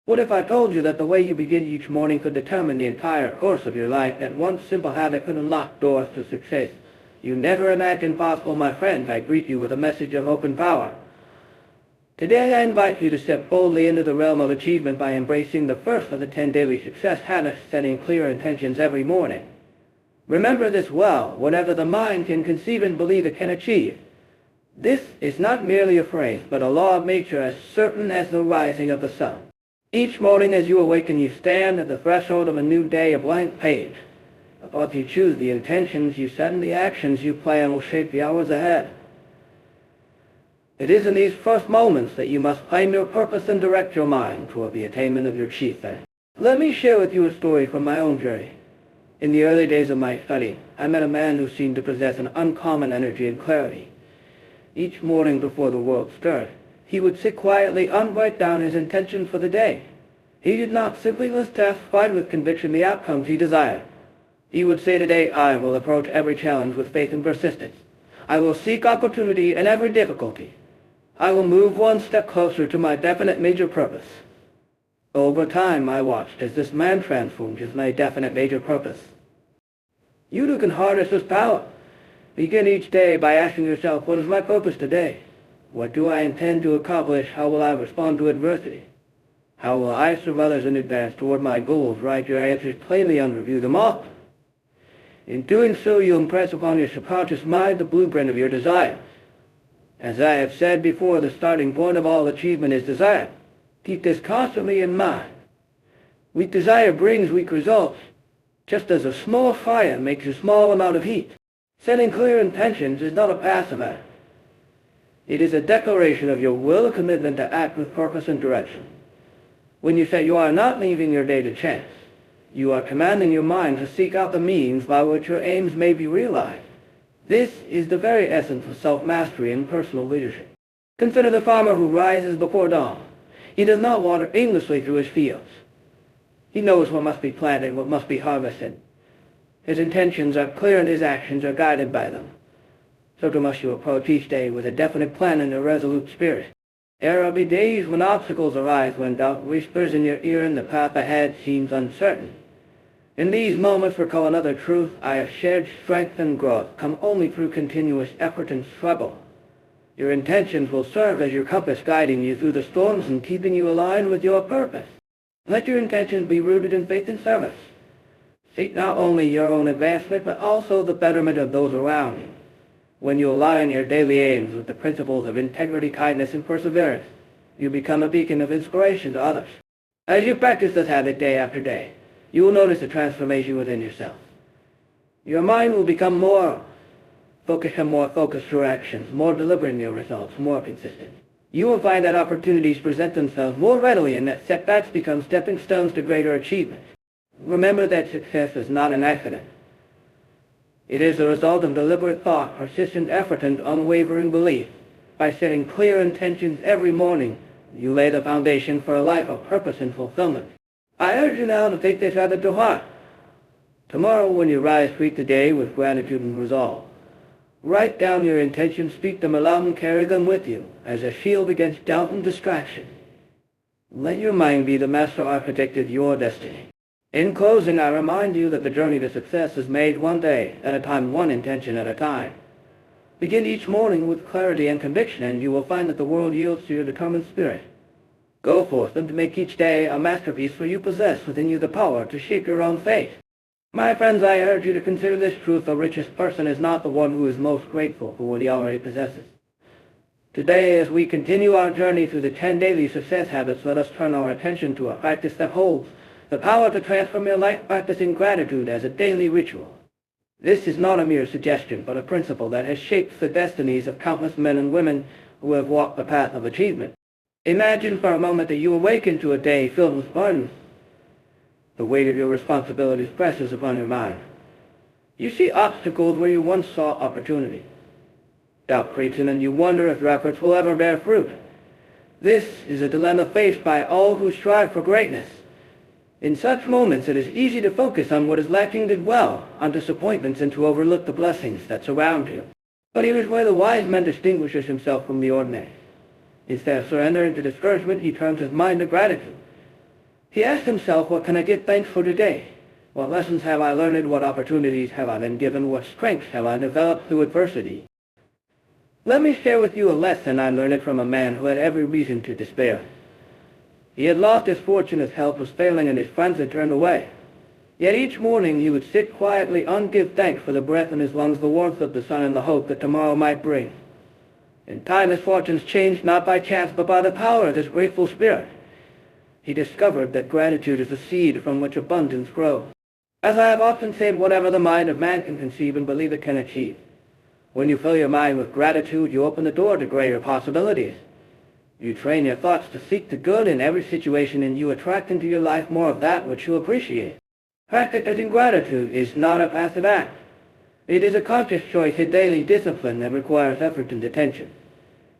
What if I told you that the way you begin each morning could determine the entire course of your life, that one simple habit could unlock doors to success? You never imagined possible, my friend. I greet you with a message of open power. Today I invite you to step boldly into the realm of achievement by embracing the first of the 10 daily success habits, setting clear intentions every morning. Remember this well: whatever the mind can conceive and believe it can achieve. This is not merely a phrase, but a law of nature as certain as the rising of the sun. Each morning as you awaken, you stand at the threshold of a new day, a blank page. The thoughts you choose, the intentions you set, and the actions you plan will shape the hours ahead. It is in these first moments that you must claim your purpose and direct your mind toward the attainment of your chief end. Let me share with you a story from my own journey. In the early days of my study, I met a man who seemed to possess an uncommon energy and clarity. Each morning before the world stirred, he would sit quietly and write down his intentions for the day. He did not simply list tasks, find with conviction the outcomes he desired. He would say, "Today I will approach every challenge with faith and persistence. I will seek opportunity in every difficulty. I will move one step closer to my definite major purpose." Over time, I watched as this man transformed his definite major purpose. You too can harness this power. Begin each day by asking yourself, what is my purpose today? What do I intend to accomplish? How will I respond to adversity? How will I serve others in advance toward my goals? Write your answers plainly and review them often. In doing so, you impress upon your subconscious mind the blueprint of your desires. As I have said before, the starting point of all achievement is desire. Keep this constantly in mind. Weak desire brings weak results, just as a small fire makes a small amount of heat. Setting clear intentions is not a passive act. It is a declaration of your will, a commitment to act with purpose and direction. When you say you are not leaving your day to chance, you are commanding your mind to seek out the means by which your aims may be realized. This is the very essence of self-mastery and personal leadership. Consider the farmer who rises before dawn. He does not wander aimlessly through his fields. He knows what must be planted, what must be harvested. His intentions are clear and his actions are guided by them. So too must you approach each day with a definite plan and a resolute spirit. There will be days when obstacles arise, when doubt whispers in your ear and the path ahead seems uncertain. In these moments, recall another truth: our shared strength and growth come only through continuous effort and struggle. Your intentions will serve as your compass, guiding you through the storms and keeping you aligned with your purpose. Let your intentions be rooted in faith and service. Seek not only your own advancement, but also the betterment of those around you. When you align your daily aims with the principles of integrity, kindness, and perseverance, you become a beacon of inspiration to others. As you practice this habit day after day, you will notice a transformation within yourself. Your mind will become more focused through actions, more deliberate in your results, more consistent. You will find that opportunities present themselves more readily and that setbacks become stepping stones to greater achievement. Remember that success is not an accident. It is the result of deliberate thought, persistent effort, and unwavering belief. By setting clear intentions every morning, you lay the foundation for a life of purpose and fulfillment. I urge you now to take this habit to heart. Tomorrow when you rise, treat the day with gratitude and resolve. Write down your intentions, speak them aloud, and carry them with you as a shield against doubt and distraction. Let your mind be the master architect of your destiny. In closing, I remind you that the journey to success is made one day at a time, one intention at a time. Begin each morning with clarity and conviction, and you will find that the world yields to your determined spirit. Go forth and make each day a masterpiece, for you possess within you the power to shape your own fate. My friends, I urge you to consider this truth: the richest person is not the one who is most grateful for what he already possesses. Today, as we continue our journey through the 10 daily success habits, let us turn our attention to a practice that holds the power to transform your life, practicing gratitude as a daily ritual. This is not a mere suggestion, but a principle that has shaped the destinies of countless men and women who have walked the path of achievement. Imagine for a moment that you awaken to a day filled with burdens. The weight of your responsibilities presses upon your mind. You see obstacles where you once saw opportunity. Doubt creeps in and you wonder if your efforts will ever bear fruit. This is a dilemma faced by all who strive for greatness. In such moments, it is easy to focus on what is lacking to dwell on disappointments and to overlook the blessings that surround you. But here is where the wise man distinguishes himself from the ordinary. Instead of surrendering to discouragement, he turns his mind to gratitude. He asked himself, what can I give thanks for today? What lessons have I learned? What opportunities have I been given? What strengths have I developed through adversity? Let me share with you a lesson I learned from a man who had every reason to despair. He had lost his fortune, his health was failing, and his friends had turned away. Yet each morning he would sit quietly and give thanks for the breath in his lungs, the warmth of the sun, and the hope that tomorrow might bring. In time his fortunes changed not by chance but by the power of his grateful spirit. He discovered that gratitude is the seed from which abundance grows. As I have often said, whatever the mind of man can conceive and believe it can achieve. When you fill your mind with gratitude, you open the door to greater possibilities. You train your thoughts to seek the good in every situation, and you attract into your life more of that which you appreciate. Practicing gratitude is not a passive act. It is a conscious choice, a daily discipline that requires effort and attention.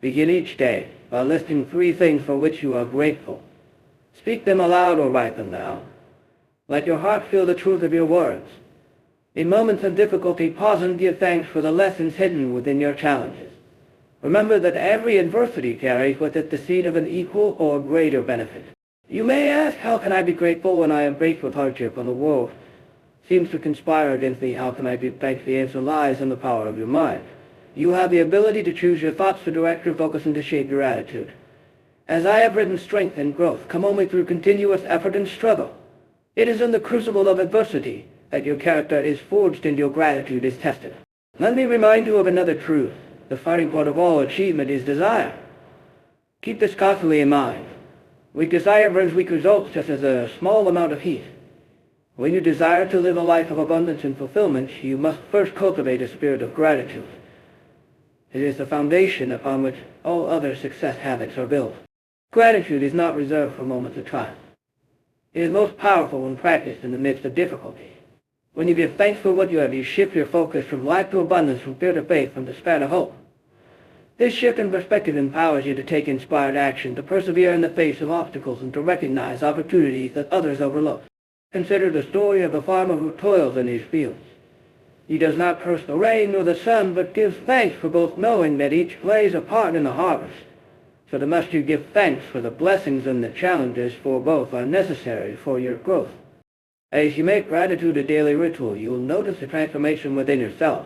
Begin each day by listing 3 things for which you are grateful. Speak them aloud or write them down. Let your heart feel the truth of your words. In moments of difficulty, pause and give thanks for the lessons hidden within your challenges. Remember that every adversity carries with it the seed of an equal or greater benefit. You may ask, how can I be grateful when I am faced with hardship and the world seems to conspire against me? How can I be thankful? The answer lies in the power of your mind. You have the ability to choose your thoughts, to direct your focus, and to shape your attitude. As I have written, strength and growth come only through continuous effort and struggle. It is in the crucible of adversity that your character is forged and your gratitude is tested. Let me remind you of another truth. The fighting point of all achievement is desire. Keep this constantly in mind. Weak desire brings weak results, just as a small amount of heat. When you desire to live a life of abundance and fulfillment, you must first cultivate a spirit of gratitude. It is the foundation upon which all other success habits are built. Gratitude is not reserved for moments of triumph. It is most powerful when practiced in the midst of difficulty. When you give thanks for what you have, you shift your focus from lack to abundance, from fear to faith, from despair to hope. This shift in perspective empowers you to take inspired action, to persevere in the face of obstacles, and to recognize opportunities that others overlook. Consider the story of the farmer who toils in his fields. He does not curse the rain nor the sun, but gives thanks for both, knowing that each plays a part in the harvest. So must you give thanks for the blessings and the challenges, for both are necessary for your growth. As you make gratitude a daily ritual, you will notice a transformation within yourself.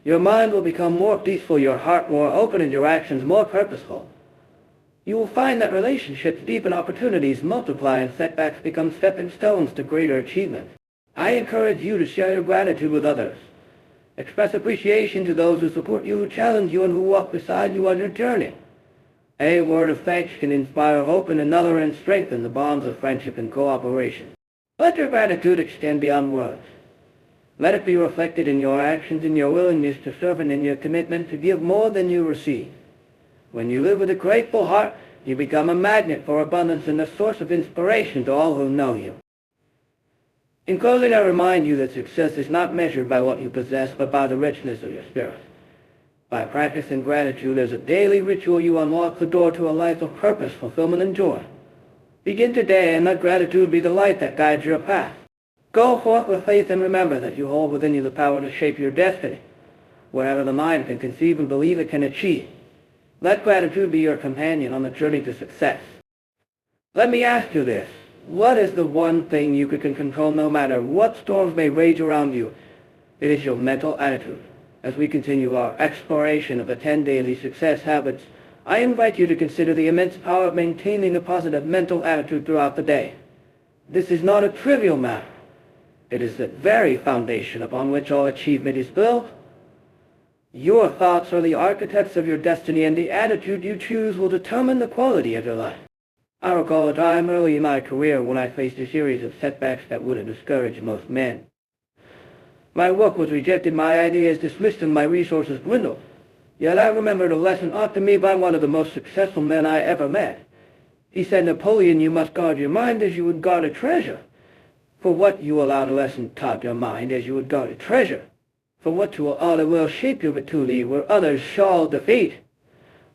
Your mind will become more peaceful, your heart more open, and your actions more purposeful. You will find that relationships deepen, opportunities multiply, and setbacks become stepping stones to greater achievement. I encourage you to share your gratitude with others. Express appreciation to those who support you, who challenge you, and who walk beside you on your journey. A word of thanks can inspire hope in another and strengthen the bonds of friendship and cooperation. Let your gratitude extend beyond words. Let it be reflected in your actions, in your willingness to serve, and in your commitment to give more than you receive. When you live with a grateful heart, you become a magnet for abundance and a source of inspiration to all who know you. In closing, I remind you that success is not measured by what you possess, but by the richness of your spirit. By practicing gratitude as a daily ritual, you unlock the door to a life of purpose, fulfillment, and joy. Begin today, and let gratitude be the light that guides your path. Go forth with faith, and remember that you hold within you the power to shape your destiny. Wherever the mind can conceive and believe, it can achieve. Let gratitude be your companion on the journey to success. Let me ask you this. What is the one thing you can control no matter what storms may rage around you? It is your mental attitude. As we continue our exploration of the 10 daily success habits, I invite you to consider the immense power of maintaining a positive mental attitude throughout the day. This is not a trivial matter. It is the very foundation upon which all achievement is built. Your thoughts are the architects of your destiny, and the attitude you choose will determine the quality of your life. I recall a time early in my career when I faced a series of setbacks that would have discouraged most men. My work was rejected, my ideas dismissed, and my resources dwindled. Yet I remembered a lesson taught to me by one of the most successful men I ever met. He said, "Napoleon, you must guard your mind as you would guard a treasure. For what you allow the lesson taught your mind as you would guard a treasure. For what you allow will shape you truly where others shall defeat."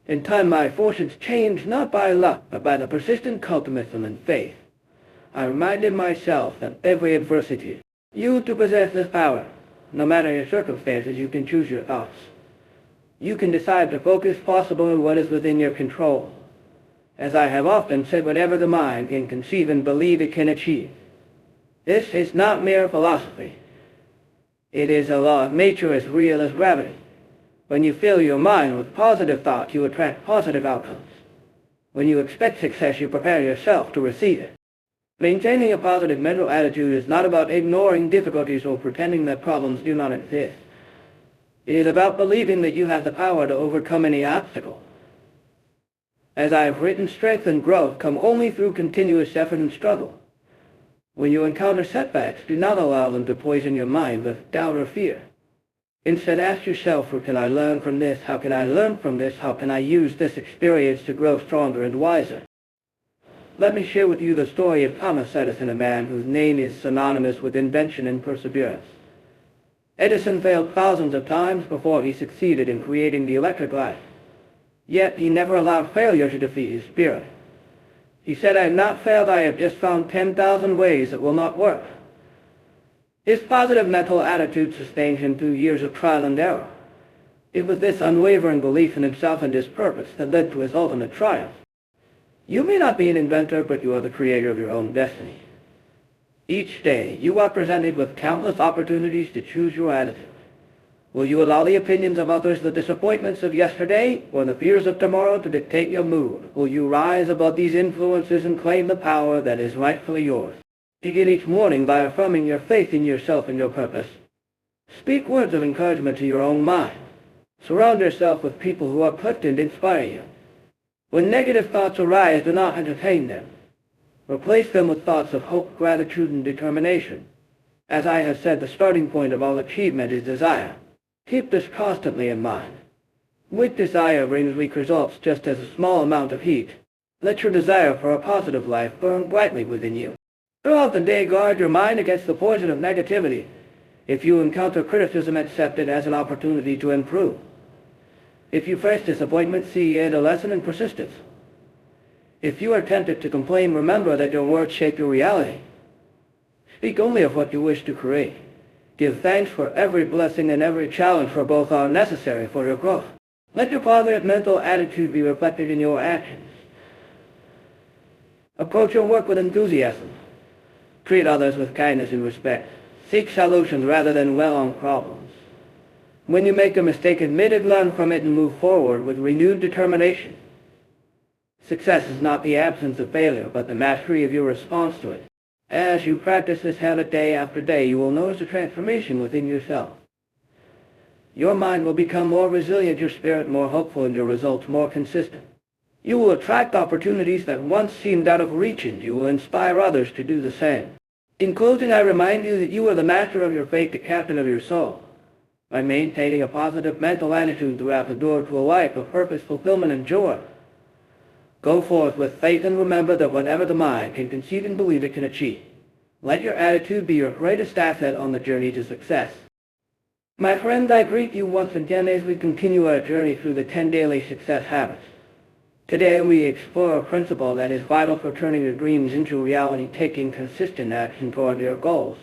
In time my fortunes changed not by luck, but by the persistent cultivation and faith. I reminded myself that every adversity, you to possess this power. No matter your circumstances, you can choose your thoughts. You can decide to focus possible on what is within your control. As I have often said, whatever the mind can conceive and believe it can achieve. This is not mere philosophy. It is a law of nature as real as gravity. When you fill your mind with positive thoughts, you attract positive outcomes. When you expect success, you prepare yourself to receive it. Maintaining a positive mental attitude is not about ignoring difficulties or pretending that problems do not exist. It is about believing that you have the power to overcome any obstacle. As I have written, strength and growth come only through continuous effort and struggle. When you encounter setbacks, do not allow them to poison your mind with doubt or fear. Instead, ask yourself, what can I learn from this? How can I learn from this? How can I use this experience to grow stronger and wiser? Let me share with you the story of Thomas Edison, a man whose name is synonymous with invention and perseverance. Edison failed thousands of times before he succeeded in creating the electric light. Yet he never allowed failure to defeat his spirit. He said, "I have not failed, I have just found 10,000 ways that will not work." His positive mental attitude sustained him through years of trial and error. It was this unwavering belief in himself and his purpose that led to his ultimate triumph. You may not be an inventor, but you are the creator of your own destiny. Each day, you are presented with countless opportunities to choose your attitude. Will you allow the opinions of others, the disappointments of yesterday, or the fears of tomorrow to dictate your mood? Will you rise above these influences and claim the power that is rightfully yours? Begin each morning by affirming your faith in yourself and your purpose. Speak words of encouragement to your own mind. Surround yourself with people who uplift and inspire you. When negative thoughts arise, do not entertain them. Replace them with thoughts of hope, gratitude, and determination. As I have said, the starting point of all achievement is desire. Keep this constantly in mind. Weak desire brings weak results, just as a small amount of heat. Let your desire for a positive life burn brightly within you. Throughout the day, guard your mind against the poison of negativity. If you encounter criticism, accept it as an opportunity to improve. If you face disappointment, see it a lesson in persistence. If you are tempted to complain, remember that your words shape your reality. Speak only of what you wish to create. Give thanks for every blessing and every challenge, for both are necessary for your growth. Let your positive mental attitude be reflected in your actions. Approach your work with enthusiasm. Treat others with kindness and respect. Seek solutions rather than dwell on problems. When you make a mistake, admit it, learn from it, and move forward with renewed determination. Success is not the absence of failure, but the mastery of your response to it. As you practice this habit day after day, you will notice a transformation within yourself. Your mind will become more resilient, your spirit more hopeful, and your results more consistent. You will attract opportunities that once seemed out of reach, and you will inspire others to do the same. In closing, I remind you that you are the master of your fate, the captain of your soul. By maintaining a positive mental attitude throughout the door to a life of purpose, fulfillment, and joy. Go forth with faith and remember that whatever the mind can conceive and believe, it can achieve. Let your attitude be your greatest asset on the journey to success. My friend, I greet you once again as we continue our journey through the 10 daily success habits. Today we explore a principle that is vital for turning your dreams into reality, taking consistent action toward your goals.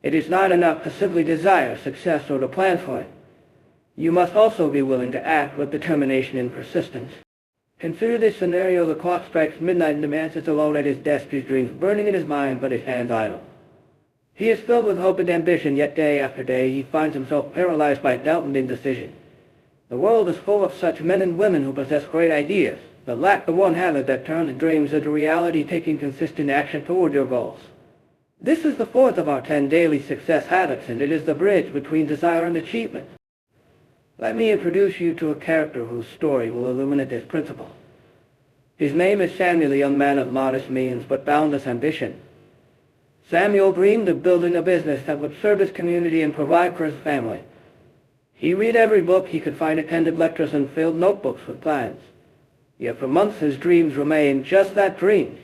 It is not enough to simply desire success or to plan for it. You must also be willing to act with determination and persistence. Consider this scenario: the clock strikes midnight and the man sits alone at his desk, his dreams burning in his mind, but his hands idle. He is filled with hope and ambition, yet day after day he finds himself paralyzed by doubt and indecision. The world is full of such men and women who possess great ideas, but lack the one habit that turns dreams into reality, taking consistent action toward your goals. This is the fourth of our 10 daily success habits, and it is the bridge between desire and achievement. Let me introduce you to a character whose story will illuminate this principle. His name is Samuel, a young man of modest means but boundless ambition. Samuel dreamed of building a business that would serve his community and provide for his family. He read every book he could find, attended lectures, and filled notebooks with plans. Yet for months his dreams remained just that, dreams.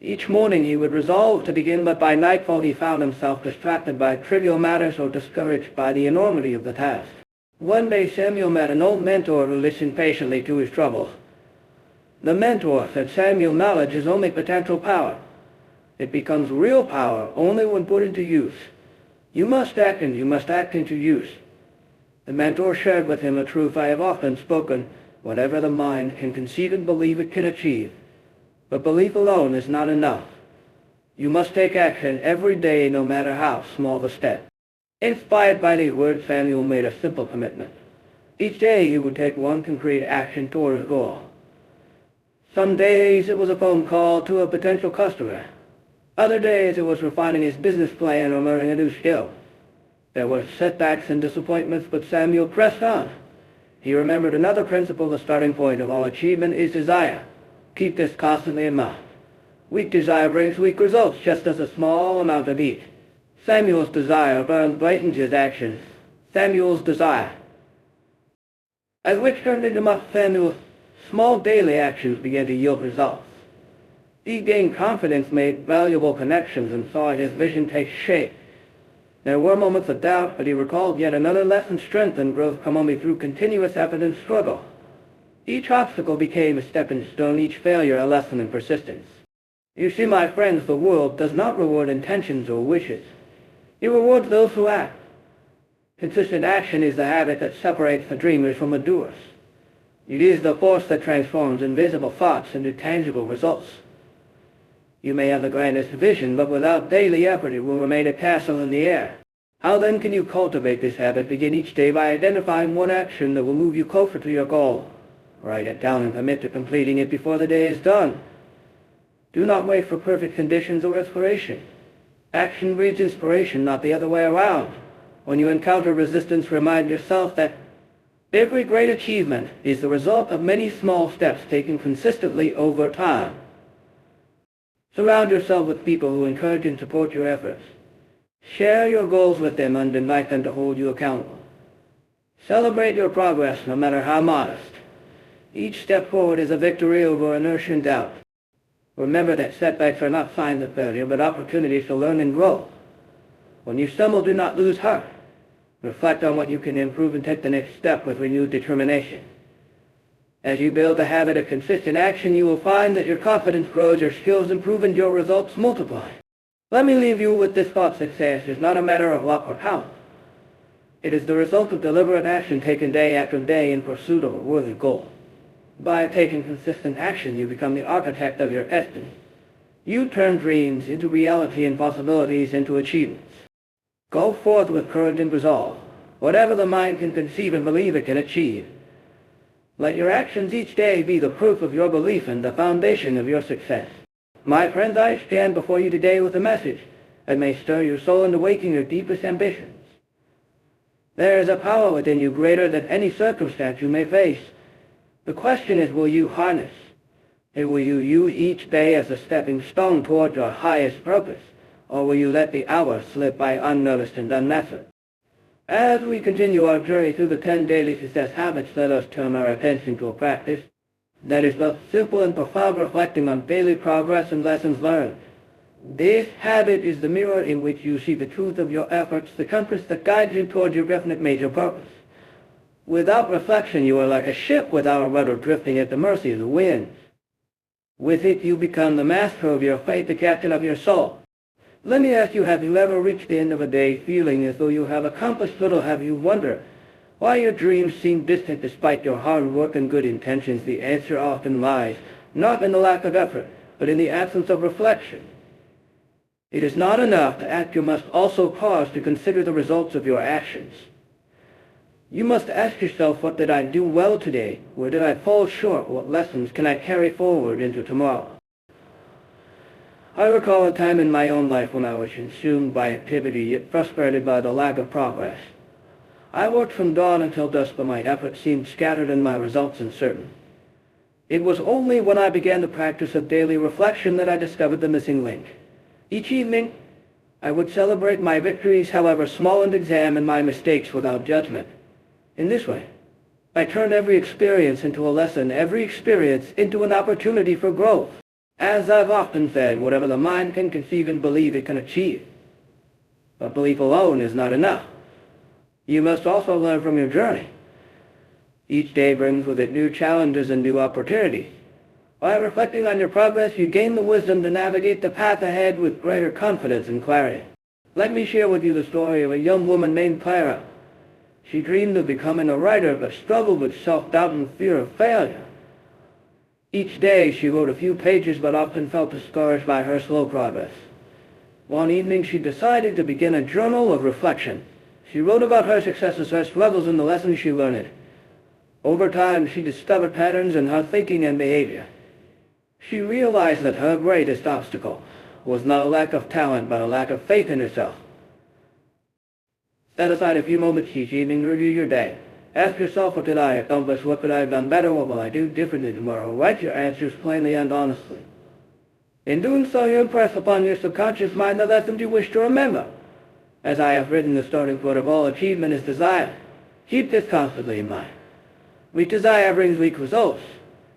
Each morning he would resolve to begin, but by nightfall he found himself distracted by trivial matters or discouraged by the enormity of the task. One day Samuel met an old mentor who listened patiently to his troubles. The mentor said, "Samuel, knowledge is only potential power. It becomes real power only when put into use. You must act, and you must act into use." The mentor shared with him a truth I have often spoken: whatever the mind can conceive and believe it can achieve. But belief alone is not enough. You must take action every day, no matter how small the step. Inspired by these words, Samuel made a simple commitment. Each day he would take one concrete action toward his goal. Some days it was a phone call to a potential customer. Other days it was refining his business plan or learning a new skill. There were setbacks and disappointments, but Samuel pressed on. He remembered another principle: the starting point of all achievement is desire. Keep this constantly in mind. Weak desire brings weak results, just as a small amount of each. Samuel's desire burned bright into his actions. Samuel's desire. As which turned into Samuel's small daily actions began to yield results. He gained confidence, made valuable connections, and saw his vision take shape. There were moments of doubt, but he recalled yet another lesson: strength and growth come only through continuous effort and struggle. Each obstacle became a stepping stone, each failure a lesson in persistence. You see, my friends, the world does not reward intentions or wishes. It rewards those who act. Consistent action is the habit that separates the dreamers from the doers. It is the force that transforms invisible thoughts into tangible results. You may have the grandest vision, but without daily effort it will remain a castle in the air. How then can you cultivate this habit? Begin each day by identifying one action that will move you closer to your goal. Write it down and commit to completing it before the day is done. Do not wait for perfect conditions or inspiration. Action breeds inspiration, not the other way around. When you encounter resistance, remind yourself that every great achievement is the result of many small steps taken consistently over time. Surround yourself with people who encourage and support your efforts. Share your goals with them and invite them to hold you accountable. Celebrate your progress, no matter how modest. Each step forward is a victory over inertia and doubt. Remember that setbacks are not signs of failure, but opportunities to learn and grow. When you stumble, do not lose heart. Reflect on what you can improve and take the next step with renewed determination. As you build the habit of consistent action, you will find that your confidence grows, your skills improve, and your results multiply. Let me leave you with this thought: success is not a matter of luck or talent. It is the result of deliberate action taken day after day in pursuit of a worthy goal. By taking consistent action, you become the architect of your destiny. You turn dreams into reality and possibilities into achievements. Go forth with courage and resolve. Whatever the mind can conceive and believe it can achieve. Let your actions each day be the proof of your belief and the foundation of your success. My friends, I stand before you today with a message that may stir your soul and awaken your deepest ambitions. There is a power within you greater than any circumstance you may face. The question is, will you harness it? Will you use each day as a stepping stone toward your highest purpose? Or will you let the hours slip by unnoticed and unmeasured? As we continue our journey through the 10 daily success habits, let us turn our attention to a practice that is both simple and profound, reflecting on daily progress and lessons learned. This habit is the mirror in which you see the truth of your efforts, the compass that guides you towards your definite major purpose. Without reflection, you are like a ship without a rudder, drifting at the mercy of the winds. With it, you become the master of your fate, the captain of your soul. Let me ask you, have you ever reached the end of a day feeling as though you have accomplished little? Have you wondered why your dreams seem distant despite your hard work and good intentions? The answer often lies not in the lack of effort, but in the absence of reflection. It is not enough to act, you must also pause to consider the results of your actions. You must ask yourself, what did I do well today? Where did I fall short? What lessons can I carry forward into tomorrow? I recall a time in my own life when I was consumed by activity, yet frustrated by the lack of progress. I worked from dawn until dusk, but my efforts seemed scattered and my results uncertain. It was only when I began the practice of daily reflection that I discovered the missing link. Each evening, I would celebrate my victories, however small, and examine my mistakes without judgment. In this way, I turned every experience into a lesson, every experience into an opportunity for growth. As I've often said, whatever the mind can conceive and believe, it can achieve. But belief alone is not enough. You must also learn from your journey. Each day brings with it new challenges and new opportunities. By reflecting on your progress, you gain the wisdom to navigate the path ahead with greater confidence and clarity. Let me share with you the story of a young woman named Clara. She dreamed of becoming a writer, but struggled with self-doubt and fear of failure. Each day she wrote a few pages, but often felt discouraged by her slow progress. One evening she decided to begin a journal of reflection. She wrote about her successes, her struggles, and the lessons she learned. Over time, she discovered patterns in her thinking and behavior. She realized that her greatest obstacle was not a lack of talent, but a lack of faith in herself. Set aside a few moments each evening to review your day. Ask yourself, what did I accomplish? What could I have done better? What will I do differently tomorrow? Write your answers plainly and honestly. In doing so, you impress upon your subconscious mind the lessons you wish to remember. As I have written, the starting point of all achievement is desire. Keep this constantly in mind. Weak desire brings weak results,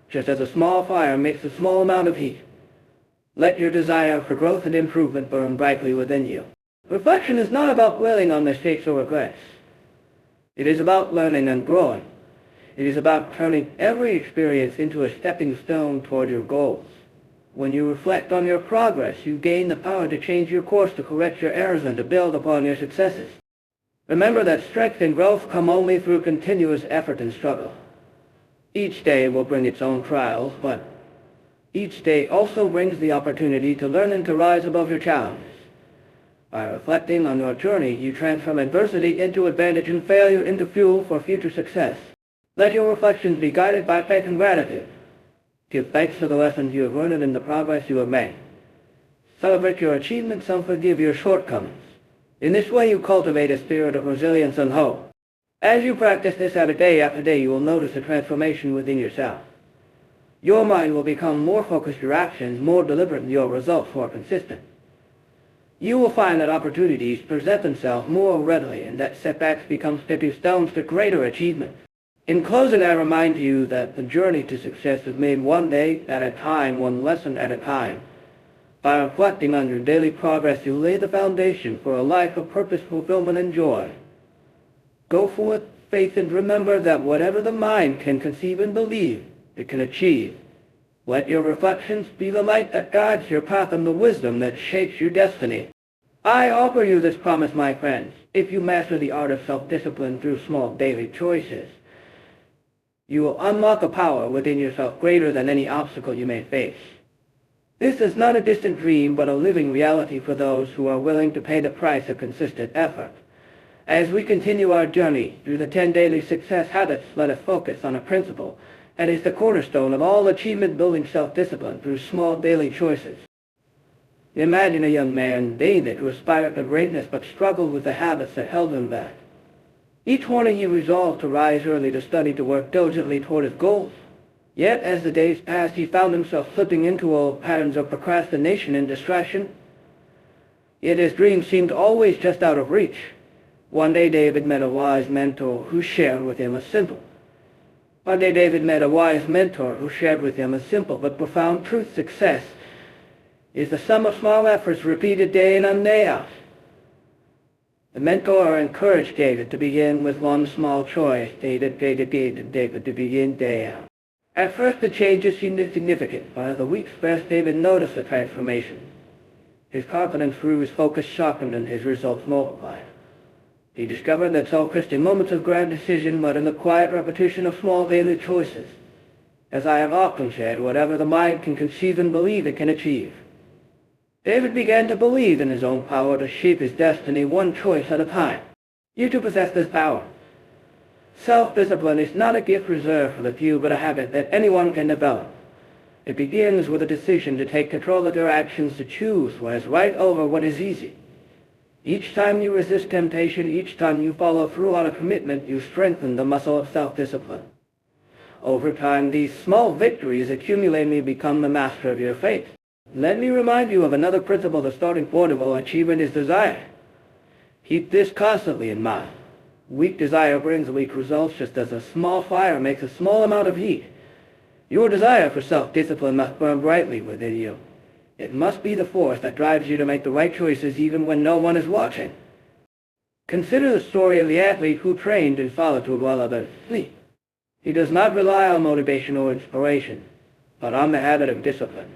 just as a small fire makes a small amount of heat. Let your desire for growth and improvement burn brightly within you. Reflection is not about dwelling on mistakes or regrets. It is about learning and growing. It is about turning every experience into a stepping stone toward your goals. When you reflect on your progress, you gain the power to change your course, to correct your errors, and to build upon your successes. Remember that strength and growth come only through continuous effort and struggle. Each day will bring its own trials, but each day also brings the opportunity to learn and to rise above your challenges. By reflecting on your journey, you transform adversity into advantage and failure into fuel for future success. Let your reflections be guided by faith and gratitude. Give thanks for the lessons you have learned and the progress you have made. Celebrate your achievements and forgive your shortcomings. In this way, you cultivate a spirit of resilience and hope. As you practice this habit day after day, you will notice a transformation within yourself. Your mind will become more focused, your actions more deliberate, and your results more consistent. You will find that opportunities present themselves more readily and that setbacks become stepping stones to greater achievements. In closing, I remind you that the journey to success is made one day at a time, one lesson at a time. By reflecting on your daily progress, you lay the foundation for a life of purpose, fulfillment, and joy. Go forth, faith, and remember that whatever the mind can conceive and believe, it can achieve. Let your reflections be the light that guides your path and the wisdom that shapes your destiny. I offer you this promise, my friends. If you master the art of self-discipline through small daily choices, you will unlock a power within yourself greater than any obstacle you may face. This is not a distant dream, but a living reality for those who are willing to pay the price of consistent effort. As we continue our journey through the 10 daily success habits, let us focus on a principle that is the cornerstone of all achievement-building self-discipline through small daily choices. Imagine a young man, David, who aspired to greatness but struggled with the habits that held him back. Each morning he resolved to rise early, to study, to work diligently toward his goals. Yet, as the days passed, he found himself slipping into old patterns of procrastination and distraction. Yet his dreams seemed always just out of reach. One day David met a wise mentor who shared with him a simple but profound truth. Success is the sum of small efforts repeated day in and day out. The mentor encouraged David to begin with one small choice. David to begin day out. At first the changes seemed insignificant, but as the weeks passed, David noticed the transformation. His confidence grew, his focus sharpened, and his results multiplied. He discovered that so Christian moments of grand decision, but in the quiet repetition of small daily choices. As I have often said, whatever the mind can conceive and believe, it can achieve. David began to believe in his own power to shape his destiny one choice at a time. You too possess this power. Self-discipline is not a gift reserved for the few, but a habit that anyone can develop. It begins with a decision to take control of your actions, to choose what is right over what is easy. Each time you resist temptation, each time you follow through on a commitment, you strengthen the muscle of self-discipline. Over time, these small victories accumulate and you become the master of your fate. Let me remind you of another principle. The starting point of all achievement is desire. Keep this constantly in mind. Weak desire brings weak results, just as a small fire makes a small amount of heat. Your desire for self-discipline must burn brightly within you. It must be the force that drives you to make the right choices even when no one is watching. Consider the story of the athlete who trained in solitude while others sleep. He does not rely on motivation or inspiration, but on the habit of discipline.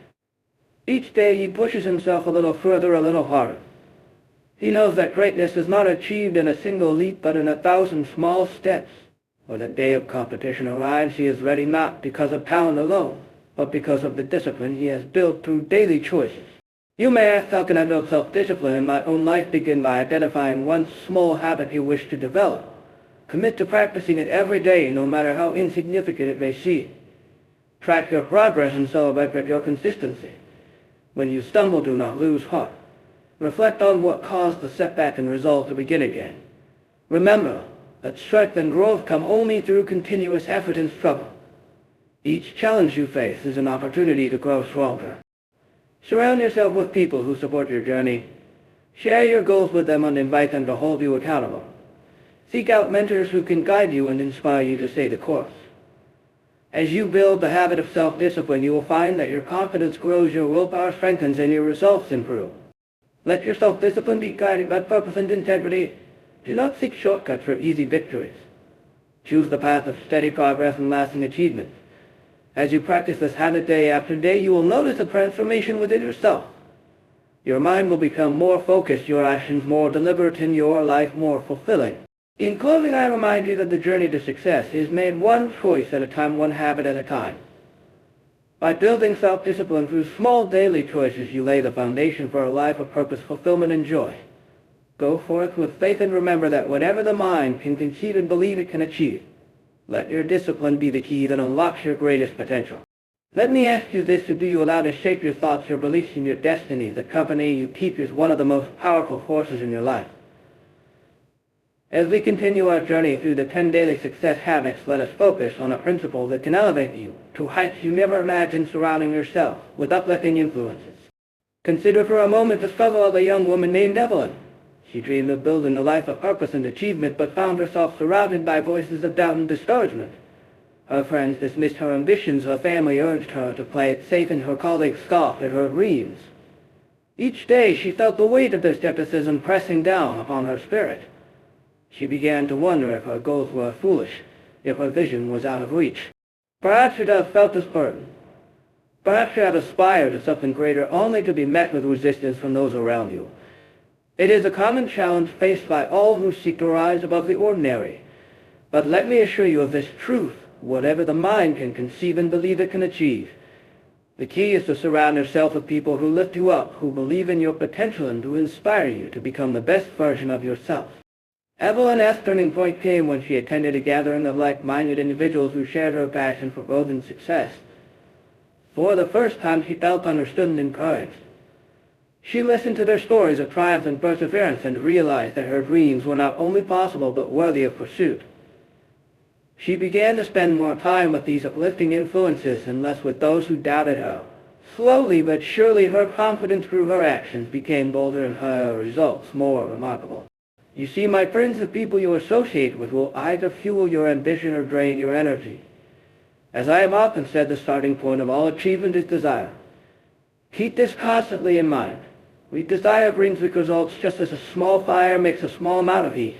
Each day he pushes himself a little further, a little harder. He knows that greatness is not achieved in a single leap but in 1,000 small steps. When the day of competition arrives, he is ready not because of talent alone, but because of the discipline he has built through daily choices. You may ask, how can I build self-discipline in my own life? Begin by identifying one small habit you wish to develop. Commit to practicing it every day, no matter how insignificant it may seem. Track your progress and celebrate your consistency. When you stumble, do not lose heart. Reflect on what caused the setback and resolve to begin again. Remember that strength and growth come only through continuous effort and struggle. Each challenge you face is an opportunity to grow stronger. Surround yourself with people who support your journey. Share your goals with them and invite them to hold you accountable. Seek out mentors who can guide you and inspire you to stay the course. As you build the habit of self-discipline, you will find that your confidence grows, your willpower strengthens, and your results improve. Let your self-discipline be guided by purpose and integrity. Do not seek shortcuts for easy victories. Choose the path of steady progress and lasting achievement. As you practice this habit day after day, you will notice a transformation within yourself. Your mind will become more focused, your actions more deliberate, and your life more fulfilling. In closing, I remind you that the journey to success is made one choice at a time, one habit at a time. By building self-discipline through small daily choices, you lay the foundation for a life of purpose, fulfillment, and joy. Go forth with faith and remember that whatever the mind can conceive and believe it can achieve, let your discipline be the key that unlocks your greatest potential. Let me ask you this: do you allow to shape your thoughts, your beliefs, and your destiny? The company you keep is one of the most powerful forces in your life. As we continue our journey through the 10 daily success habits, let us focus on a principle that can elevate you to heights you never imagined, surrounding yourself with uplifting influences. Consider for a moment the struggle of a young woman named Evelyn. She dreamed of building a life of purpose and achievement, but found herself surrounded by voices of doubt and discouragement. Her friends dismissed her ambitions, her family urged her to play it safe, and her colleagues scoffed at her dreams. Each day she felt the weight of their skepticism pressing down upon her spirit. She began to wonder if her goals were foolish, if her vision was out of reach. Perhaps she'd have felt this burden. Perhaps you have aspired to something greater only to be met with resistance from those around you. It is a common challenge faced by all who seek to rise above the ordinary. But let me assure you of this truth: whatever the mind can conceive and believe it can achieve. The key is to surround yourself with people who lift you up, who believe in your potential, and who inspire you to become the best version of yourself. Evelyn's turning point came when she attended a gathering of like-minded individuals who shared her passion for growth and success. For the first time, she felt understood and encouraged. She listened to their stories of triumph and perseverance and realized that her dreams were not only possible but worthy of pursuit. She began to spend more time with these uplifting influences and less with those who doubted her. Slowly but surely, her confidence through her actions became bolder and her results more remarkable. You see, my friends, the people you associate with will either fuel your ambition or drain your energy. As I have often said, the starting point of all achievement is desire. Keep this constantly in mind. Desire brings big results, just as a small fire makes a small amount of heat.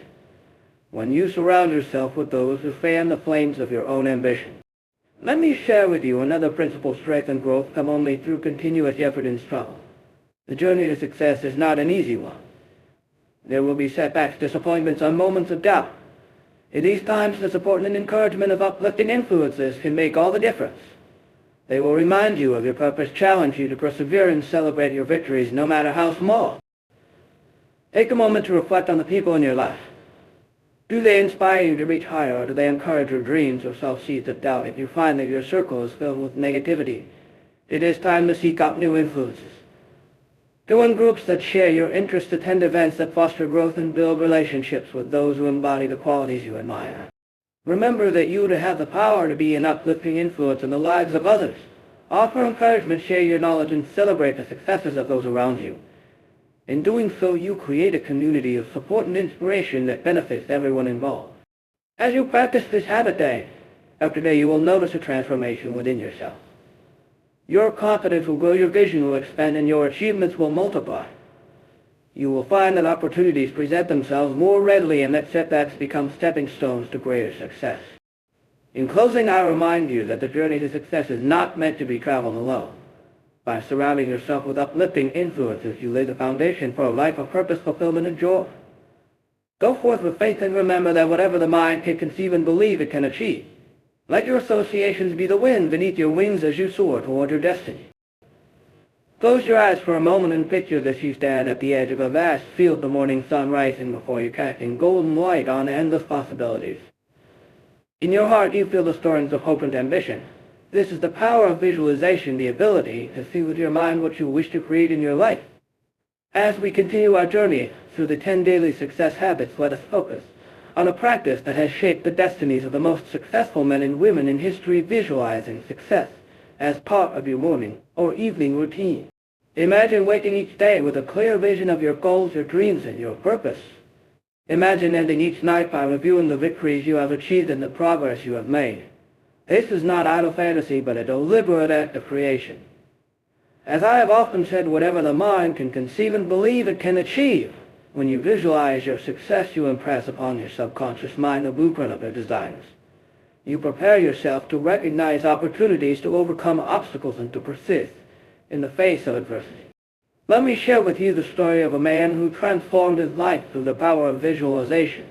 When you surround yourself with those who fan the flames of your own ambition. Let me share with you another principle: strength and growth come only through continuous effort and struggle. The journey to success is not an easy one. There will be setbacks, disappointments, and moments of doubt. In these times, the support and encouragement of uplifting influences can make all the difference. They will remind you of your purpose, challenge you to persevere, and celebrate your victories, no matter how small. Take a moment to reflect on the people in your life. Do they inspire you to reach higher, or do they encourage your dreams or sow seeds of doubt? If you find that your circle is filled with negativity, it is time to seek out new influences. Join groups that share your interests, attend events that foster growth, and build relationships with those who embody the qualities you admire. Remember that you have the power to be an uplifting influence in the lives of others. Offer encouragement, share your knowledge, and celebrate the successes of those around you. In doing so, you create a community of support and inspiration that benefits everyone involved. As you practice this habit day after day, you will notice a transformation within yourself. Your confidence will grow, your vision will expand, and your achievements will multiply. You will find that opportunities present themselves more readily and that setbacks become stepping stones to greater success. In closing, I remind you that the journey to success is not meant to be traveled alone. By surrounding yourself with uplifting influences, you lay the foundation for a life of purpose, fulfillment, and joy. Go forth with faith and remember that whatever the mind can conceive and believe it can achieve. Let your associations be the wind beneath your wings as you soar toward your destiny. Close your eyes for a moment and picture that you stand at the edge of a vast field, the morning sun rising before you, casting golden light on endless possibilities. In your heart you feel the storms of hope and ambition. This is the power of visualization, the ability to see with your mind what you wish to create in your life. As we continue our journey through the 10 daily success habits, let us focus on a practice that has shaped the destinies of the most successful men and women in history, visualizing success as part of your morning or evening routine. Imagine waking each day with a clear vision of your goals, your dreams, and your purpose. Imagine ending each night by reviewing the victories you have achieved and the progress you have made. This is not idle fantasy, but a deliberate act of creation. As I have often said, whatever the mind can conceive and believe it can achieve. When you visualize your success, you impress upon your subconscious mind the blueprint of their desires. You prepare yourself to recognize opportunities, to overcome obstacles, and to persist in the face of adversity. Let me share with you the story of a man who transformed his life through the power of visualization.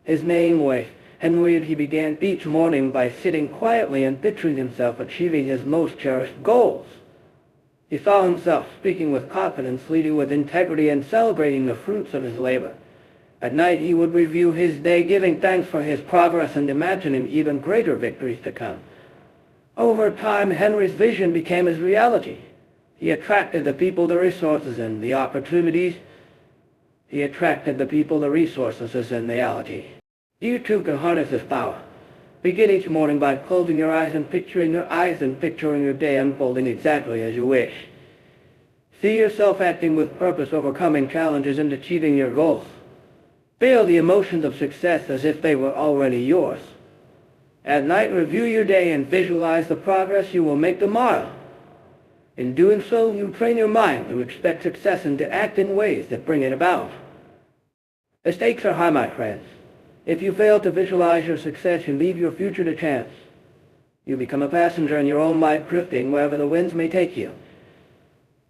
His name was Henry, and he began each morning by sitting quietly and picturing himself achieving his most cherished goals. He saw himself speaking with confidence, leading with integrity, and celebrating the fruits of his labor. At night he would review his day, giving thanks for his progress and imagining even greater victories to come. Over time, Henry's vision became his reality. He attracted the people, the resources, and the opportunities. He attracted the people, the resources, and reality. You too can harness this power. Begin each morning by closing your eyes and picturing your day unfolding exactly as you wish. See yourself acting with purpose, overcoming challenges, and achieving your goals. Feel the emotions of success as if they were already yours. At night, review your day and visualize the progress you will make tomorrow. In doing so, you train your mind to expect success and to act in ways that bring it about. The stakes are high, my friends. If you fail to visualize your success, you leave your future to chance. You become a passenger in your own mind, drifting wherever the winds may take you.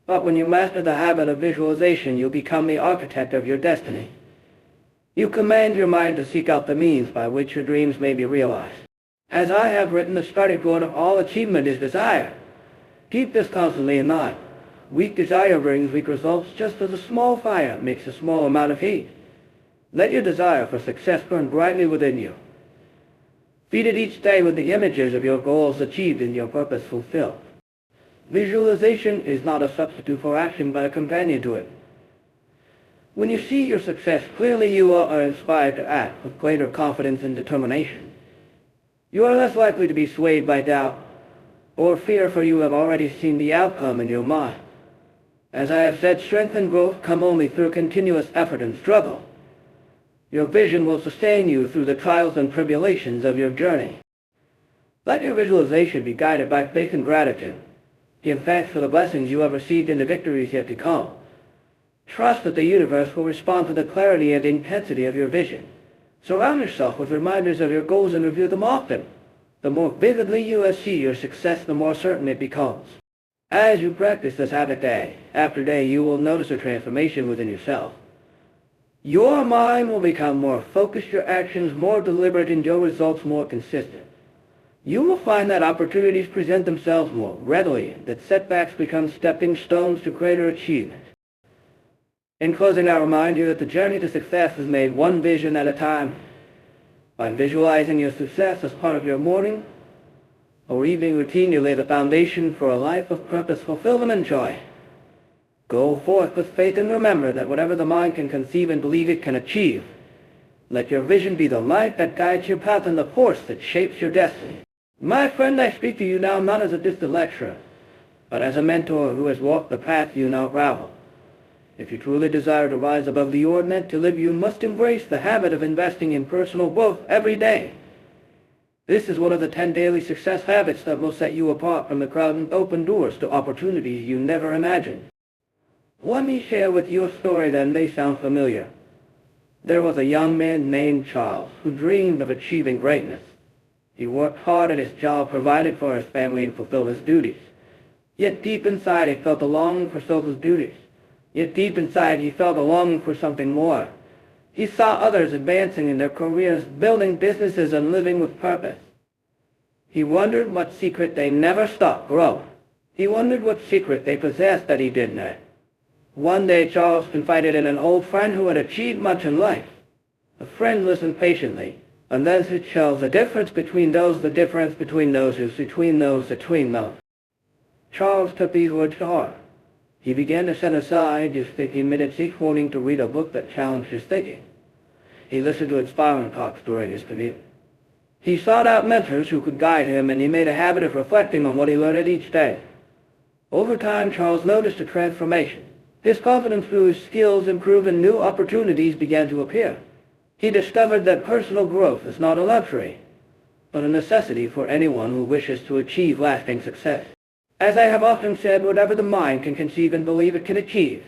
But when you master the habit of visualization, you become the architect of your destiny. You command your mind to seek out the means by which your dreams may be realized. As I have written, the starting point of all achievement is desire. Keep this constantly in mind. Weak desire brings weak results, just as a small fire makes a small amount of heat. Let your desire for success burn brightly within you. Feed it each day with the images of your goals achieved and your purpose fulfilled. Visualization is not a substitute for action, but a companion to it. When you see your success clearly, you are inspired to act with greater confidence and determination. You are less likely to be swayed by doubt or fear, for you have already seen the outcome in your mind. As I have said, strength and growth come only through continuous effort and struggle. Your vision will sustain you through the trials and tribulations of your journey. Let your visualization be guided by faith and gratitude. Give thanks for the blessings you have received and the victories yet to come. Trust that the universe will respond to the clarity and intensity of your vision. Surround yourself with reminders of your goals and review them often. The more vividly you see your success, the more certain it becomes. As you practice this habit day after day, you will notice a transformation within yourself. Your mind will become more focused, your actions more deliberate, and your results more consistent. You will find that opportunities present themselves more readily, that setbacks become stepping stones to greater achievement. In closing, I remind you that the journey to success is made one vision at a time. By visualizing your success as part of your morning or evening routine, you lay the foundation for a life of purpose, fulfillment, and joy. Go forth with faith and remember that whatever the mind can conceive and believe it can achieve. Let your vision be the light that guides your path and the force that shapes your destiny. My friend, I speak to you now not as a distant lecturer, but as a mentor who has walked the path you now travel. If you truly desire to rise above the ordinary to live, you must embrace the habit of investing in personal growth every day. This is one of the 10 daily success habits that will set you apart from the crowd and open doors to opportunities you never imagined. Let me share with you a story that may sound familiar. There was a young man named Charles who dreamed of achieving greatness. He worked hard at his job, provided for his family, and fulfilled his duties. Yet deep inside he felt a longing for social duties. Yet deep inside he felt a longing for something more. He saw others advancing in their careers, building businesses and living with purpose. He wondered what secret they never stopped growing. He wondered what secret they possessed that he didn't know. One day Charles confided in an old friend who had achieved much in life. The friend listened patiently, and then said, Charles, the difference between those is between those. Charles took these words to heart. He began to set aside just 15 minutes each morning to read a book that challenged his thinking. He listened to inspiring talks during his commute. He sought out mentors who could guide him, and he made a habit of reflecting on what he learned each day. Over time, Charles noticed a transformation. His confidence grew, his skills improved, and new opportunities began to appear. He discovered that personal growth is not a luxury, but a necessity for anyone who wishes to achieve lasting success. As I have often said, whatever the mind can conceive and believe it can achieve.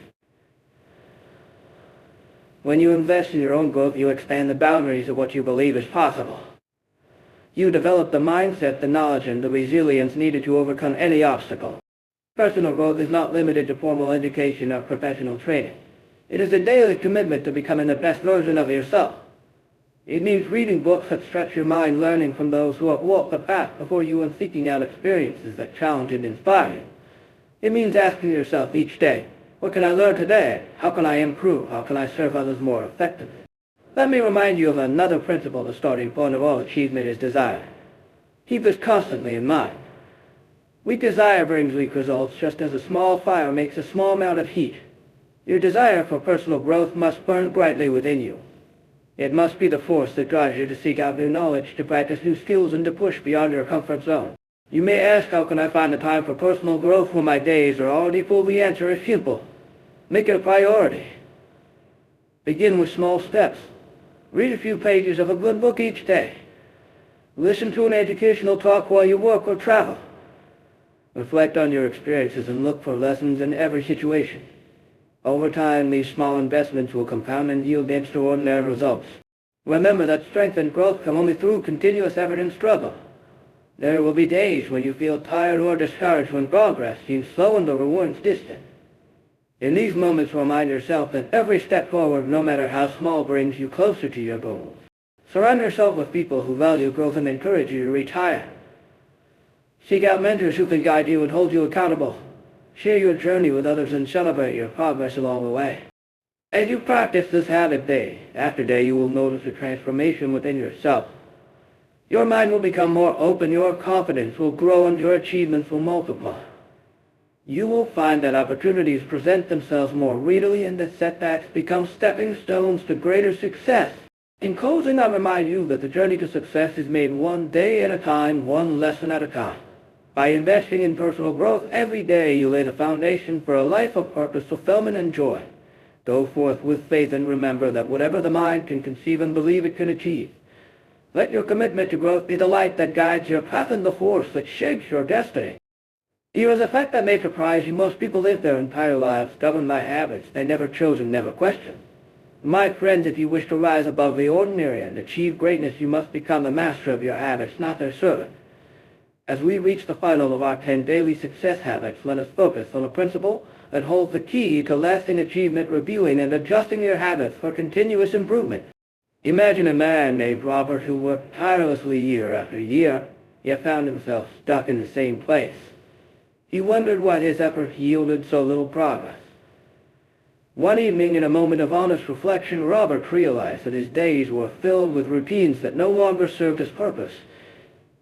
When you invest in your own growth, you expand the boundaries of what you believe is possible. You develop the mindset, the knowledge, and the resilience needed to overcome any obstacle. Personal growth is not limited to formal education or professional training. It is a daily commitment to becoming the best version of yourself. It means reading books that stretch your mind, learning from those who have walked the path before you, and seeking out experiences that challenge and inspire you. It means asking yourself each day, what can I learn today? How can I improve? How can I serve others more effectively? Let me remind you of another principle. The starting point of all achievement is desire. Keep this constantly in mind. Weak desire brings weak results, just as a small fire makes a small amount of heat. Your desire for personal growth must burn brightly within you. It must be the force that drives you to seek out new knowledge, to practice new skills, and to push beyond your comfort zone. You may ask, how can I find the time for personal growth when my days are already full? The answer is simple. Make it a priority. Begin with small steps. Read a few pages of a good book each day. Listen to an educational talk while you work or travel. Reflect on your experiences and look for lessons in every situation. Over time, these small investments will compound and yield extraordinary results. Remember that strength and growth come only through continuous effort and struggle. There will be days when you feel tired or discouraged, when progress seems slow and the rewards distant. In these moments, remind yourself that every step forward, no matter how small, brings you closer to your goals. Surround yourself with people who value growth and encourage you to reach higher. Seek out mentors who can guide you and hold you accountable. Share your journey with others and celebrate your progress along the way. As you practice this habit day after day, you will notice a transformation within yourself. Your mind will become more open, your confidence will grow, and your achievements will multiply. You will find that opportunities present themselves more readily, and that setbacks become stepping stones to greater success. In closing, I remind you that the journey to success is made one day at a time, one lesson at a time. By investing in personal growth every day, you lay the foundation for a life of purpose, fulfillment, and joy. Go forth with faith and remember that whatever the mind can conceive and believe it can achieve. Let your commitment to growth be the light that guides your path and the force that shapes your destiny. Here is a fact that may surprise you. Most people live their entire lives governed by habits they never chose and never questioned. My friends, if you wish to rise above the ordinary and achieve greatness, you must become the master of your habits, not their servant. As we reach the final of our 10 daily success habits, let us focus on a principle that holds the key to lasting achievement: reviewing and adjusting your habits for continuous improvement. Imagine a man named Robert who worked tirelessly year after year, yet found himself stuck in the same place. He wondered why his effort yielded so little progress. One evening, in a moment of honest reflection, Robert realized that his days were filled with routines that no longer served his purpose.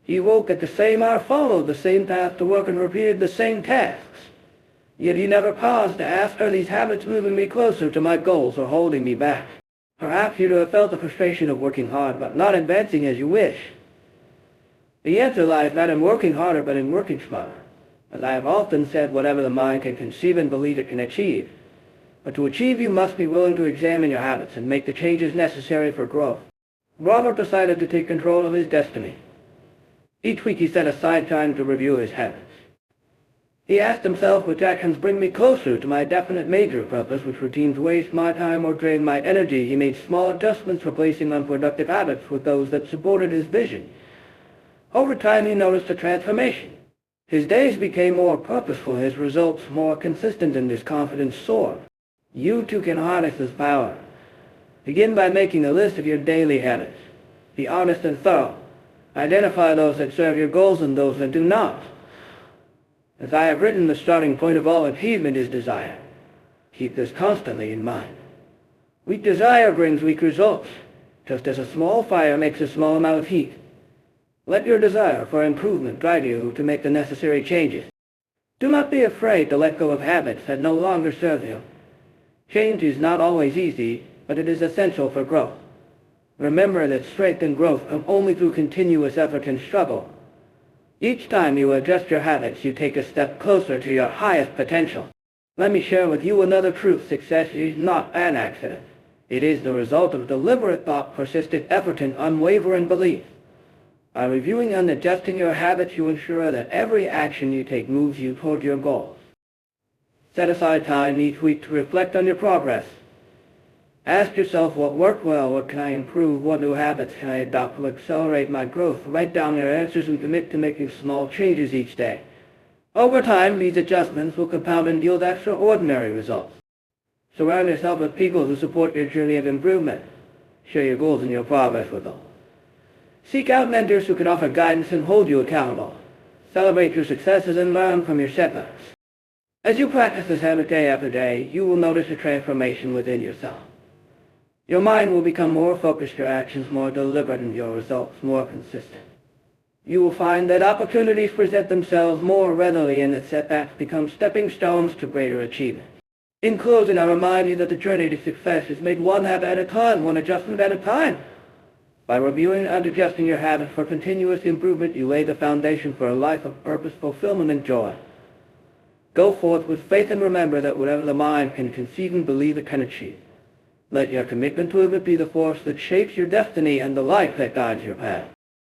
He woke at the same hour, followed the same path to work, and repeated the same tasks. Yet he never paused to ask, are these habits moving me closer to my goals or holding me back? Perhaps you have felt the frustration of working hard but not advancing as you wish. The answer lies not in working harder but in working smarter. As I have often said, whatever the mind can conceive and believe it can achieve. But to achieve, you must be willing to examine your habits and make the changes necessary for growth. Robert decided to take control of his destiny. Each week he set aside time to review his habits. He asked himself, which actions bring me closer to my definite major purpose, which routines waste my time or drain my energy. He made small adjustments, replacing unproductive habits with those that supported his vision. Over time he noticed a transformation. His days became more purposeful, his results more consistent, and his confidence soared. You too can harness this power. Begin by making a list of your daily habits. Be honest and thorough. Identify those that serve your goals and those that do not. As I have written, the starting point of all achievement is desire. Keep this constantly in mind. Weak desire brings weak results, just as a small fire makes a small amount of heat. Let your desire for improvement drive you to make the necessary changes. Do not be afraid to let go of habits that no longer serve you. Change is not always easy, but it is essential for growth. Remember that strength and growth come only through continuous effort and struggle. Each time you adjust your habits, you take a step closer to your highest potential. Let me share with you another truth. Success is not an accident. It is the result of deliberate thought, persistent effort, and unwavering belief. By reviewing and adjusting your habits, you ensure that every action you take moves you toward your goals. Set aside time each week to reflect on your progress. Ask yourself, what worked well, what can I improve, what new habits can I adopt to accelerate my growth? Write down your answers and commit to making small changes each day. Over time, these adjustments will compound and yield extraordinary results. Surround yourself with people who support your journey of improvement. Share your goals and your progress with them. Seek out mentors who can offer guidance and hold you accountable. Celebrate your successes and learn from your setbacks. As you practice this habit day after day, you will notice a transformation within yourself. Your mind will become more focused, your actions more deliberate, and your results more consistent. You will find that opportunities present themselves more readily and that setbacks become stepping stones to greater achievement. In closing, I remind you that the journey to success is made one habit at a time, one adjustment at a time. By reviewing and adjusting your habits for continuous improvement, you lay the foundation for a life of purpose, fulfillment, and joy. Go forth with faith and remember that whatever the mind can conceive and believe, it can achieve. Let your commitment to it be the force that shapes your destiny and the life that guides your path.